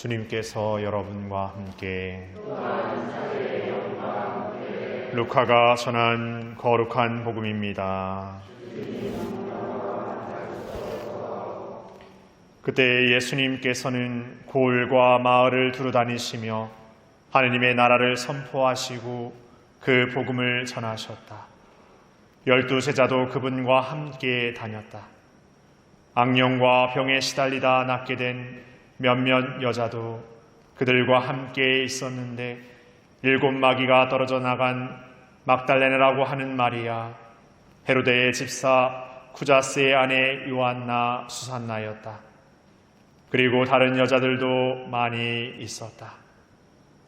주님께서 여러분과 함께 루카가 전한 거룩한 복음입니다. 그때 예수님께서는 고을과 마을을 두루다니시며 하느님의 나라를 선포하시고 그 복음을 전하셨다. 12 제자도 그분과 함께 다녔다. 악령과 병에 시달리다 낫게 된 몇몇 여자도 그들과 함께 있었는데 7 마귀가 떨어져 나간 막달레나라고 하는 마리아, 헤로데의 집사 쿠자스의 아내 요한나, 수산나였다. 그리고 다른 여자들도 많이 있었다.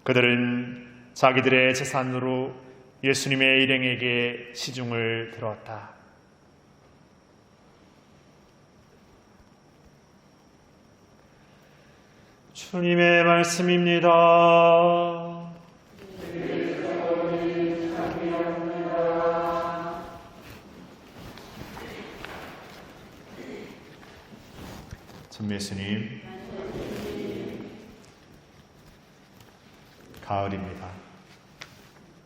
그들은 자기들의 재산으로 예수님의 일행에게 시중을 들었다. 주님의 말씀입니다. 전 예수님, 가을입니다.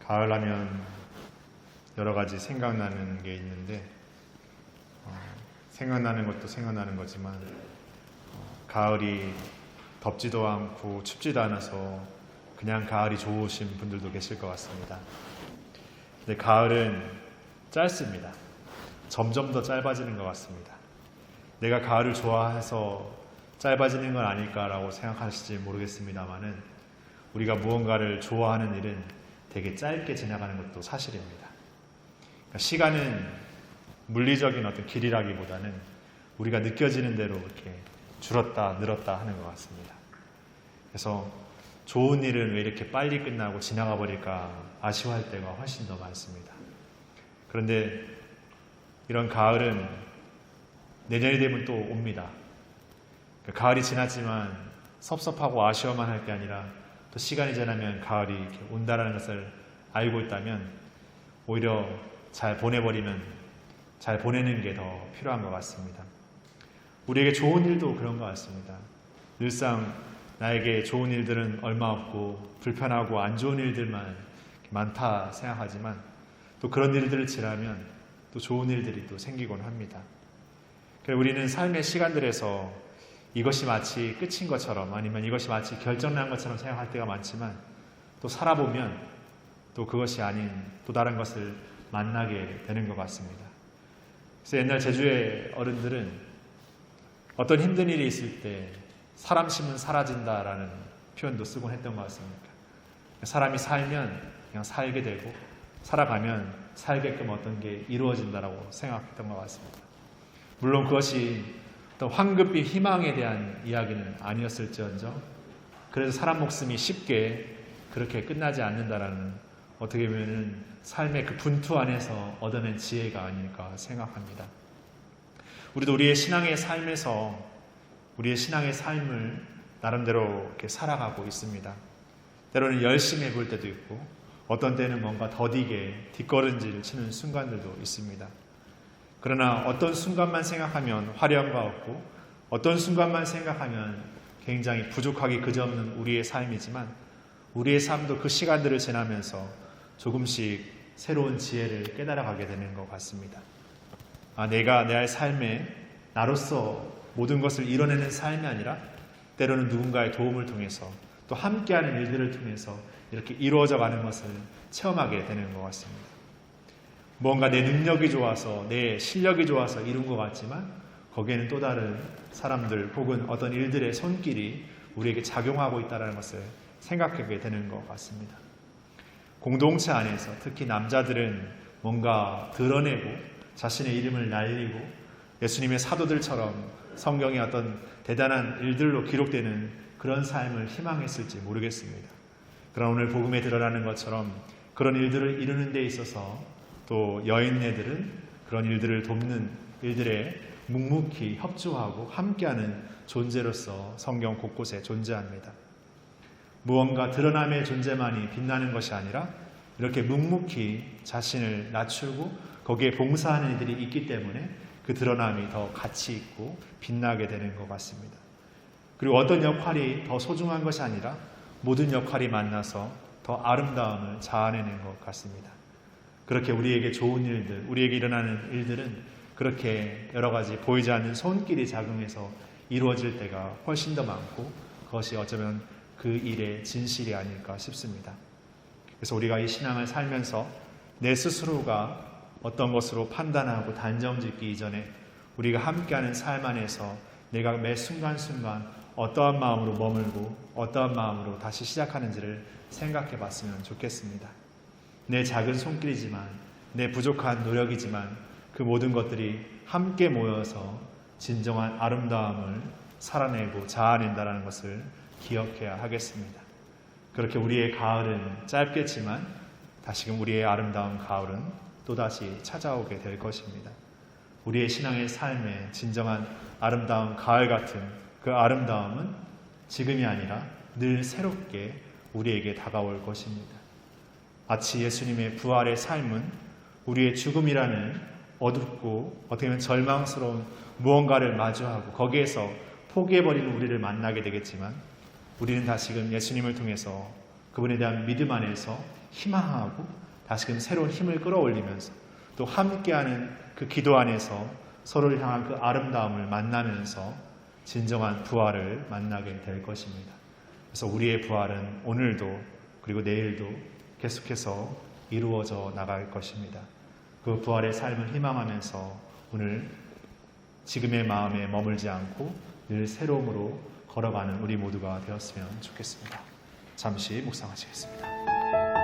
가을하면 여러 가지 생각나는 게 있는데 생각나는 것도 생각나는 거지만 가을이 덥지도 않고 춥지도 않아서 그냥 가을이 좋으신 분들도 계실 것 같습니다. 근데 가을은 짧습니다. 점점 더 짧아지는 것 같습니다. 내가 가을을 좋아해서 짧아지는 건 아닐까라고 생각하실지 모르겠습니다만은 우리가 무언가를 좋아하는 일은 되게 짧게 지나가는 것도 사실입니다. 그러니까 시간은 물리적인 어떤 길이라기보다는 우리가 느껴지는 대로 이렇게 줄었다 늘었다 하는 것 같습니다. 그래서 좋은 일은 왜 이렇게 빨리 끝나고 지나가 버릴까 아쉬워할 때가 훨씬 더 많습니다. 그런데 이런 가을은 내년이 되면 또 옵니다. 그러니까 가을이 지났지만 섭섭하고 아쉬워만 할 게 아니라 또 시간이 지나면 가을이 이렇게 온다는 것을 알고 있다면 오히려 잘 보내버리면 잘 보내는 게 더 필요한 것 같습니다. 우리에게 좋은 일도 그런 것 같습니다. 늘상 나에게 좋은 일들은 얼마 없고 불편하고 안 좋은 일들만 많다 생각하지만 또 그런 일들을 지나면 또 좋은 일들이 또 생기곤 합니다. 그래서 우리는 삶의 시간들에서 이것이 마치 끝인 것처럼 아니면 이것이 마치 결정난 것처럼 생각할 때가 많지만 또 살아보면 또 그것이 아닌 또 다른 것을 만나게 되는 것 같습니다. 그래서 옛날 제주의 어른들은 어떤 힘든 일이 있을 때 사람 심은 사라진다라는 표현도 쓰곤 했던 것 같습니다. 사람이 살면 그냥 살게 되고 살아가면 살게끔 어떤 게 이루어진다라고 생각했던 것 같습니다. 물론 그것이 또 황급히 희망에 대한 이야기는 아니었을지언정 그래서 사람 목숨이 쉽게 그렇게 끝나지 않는다라는 어떻게 보면 삶의 그 분투 안에서 얻어낸 지혜가 아닐까 생각합니다. 우리도 우리의 신앙의 삶에서 우리의 신앙의 삶을 나름대로 이렇게 살아가고 있습니다. 때로는 열심히 해볼 때도 있고 어떤 때는 뭔가 더디게 뒷걸음질을 치는 순간들도 있습니다. 그러나 어떤 순간만 생각하면 화려함과 없고 어떤 순간만 생각하면 굉장히 부족하기 그지없는 우리의 삶이지만 우리의 삶도 그 시간들을 지나면서 조금씩 새로운 지혜를 깨달아가게 되는 것 같습니다. 내가 내 삶에 나로서 모든 것을 이뤄내는 삶이 아니라 때로는 누군가의 도움을 통해서 또 함께하는 일들을 통해서 이렇게 이루어져 가는 것을 체험하게 되는 것 같습니다. 뭔가 내 능력이 좋아서 내 실력이 좋아서 이룬 것 같지만 거기에는 또 다른 사람들 혹은 어떤 일들의 손길이 우리에게 작용하고 있다는 것을 생각하게 되는 것 같습니다. 공동체 안에서 특히 남자들은 뭔가 드러내고 자신의 이름을 날리고 예수님의 사도들처럼 성경의 어떤 대단한 일들로 기록되는 그런 삶을 희망했을지 모르겠습니다. 그러나 오늘 복음에 드러나는 것처럼 그런 일들을 이루는 데 있어서 또 여인네들은 그런 일들을 돕는 일들에 묵묵히 협조하고 함께하는 존재로서 성경 곳곳에 존재합니다. 무언가 드러남의 존재만이 빛나는 것이 아니라 이렇게 묵묵히 자신을 낮추고 거기에 봉사하는 이들이 있기 때문에 그 드러남이 더 가치 있고 빛나게 되는 것 같습니다. 그리고 어떤 역할이 더 소중한 것이 아니라 모든 역할이 만나서 더 아름다움을 자아내는 것 같습니다. 그렇게 우리에게 좋은 일들, 우리에게 일어나는 일들은 그렇게 여러 가지 보이지 않는 손길이 작용해서 이루어질 때가 훨씬 더 많고 그것이 어쩌면 그 일의 진실이 아닐까 싶습니다. 그래서 우리가 이 신앙을 살면서 내 스스로가 어떤 것으로 판단하고 단정짓기 이전에 우리가 함께하는 삶 안에서 내가 매 순간순간 어떠한 마음으로 머물고 어떠한 마음으로 다시 시작하는지를 생각해 봤으면 좋겠습니다. 내 작은 손길이지만, 내 부족한 노력이지만 그 모든 것들이 함께 모여서 진정한 아름다움을 살아내고 자아낸다는 것을 기억해야 하겠습니다. 그렇게 우리의 가을은 짧겠지만 다시금 우리의 아름다운 가을은 또다시 찾아오게 될 것입니다. 우리의 신앙의 삶에 진정한 아름다운 가을 같은 그 아름다움은 지금이 아니라 늘 새롭게 우리에게 다가올 것입니다. 마치 예수님의 부활의 삶은 우리의 죽음이라는 어둡고 어떻게 보면 절망스러운 무언가를 마주하고 거기에서 포기해버리는 우리를 만나게 되겠지만 우리는 다시금 예수님을 통해서 그분에 대한 믿음 안에서 희망하고 다시금 새로운 힘을 끌어올리면서 또 함께하는 그 기도 안에서 서로를 향한 그 아름다움을 만나면서 진정한 부활을 만나게 될 것입니다. 그래서 우리의 부활은 오늘도 그리고 내일도 계속해서 이루어져 나갈 것입니다. 그 부활의 삶을 희망하면서 오늘 지금의 마음에 머물지 않고 늘 새로움으로 걸어가는 우리 모두가 되었으면 좋겠습니다. 잠시 묵상하시겠습니다.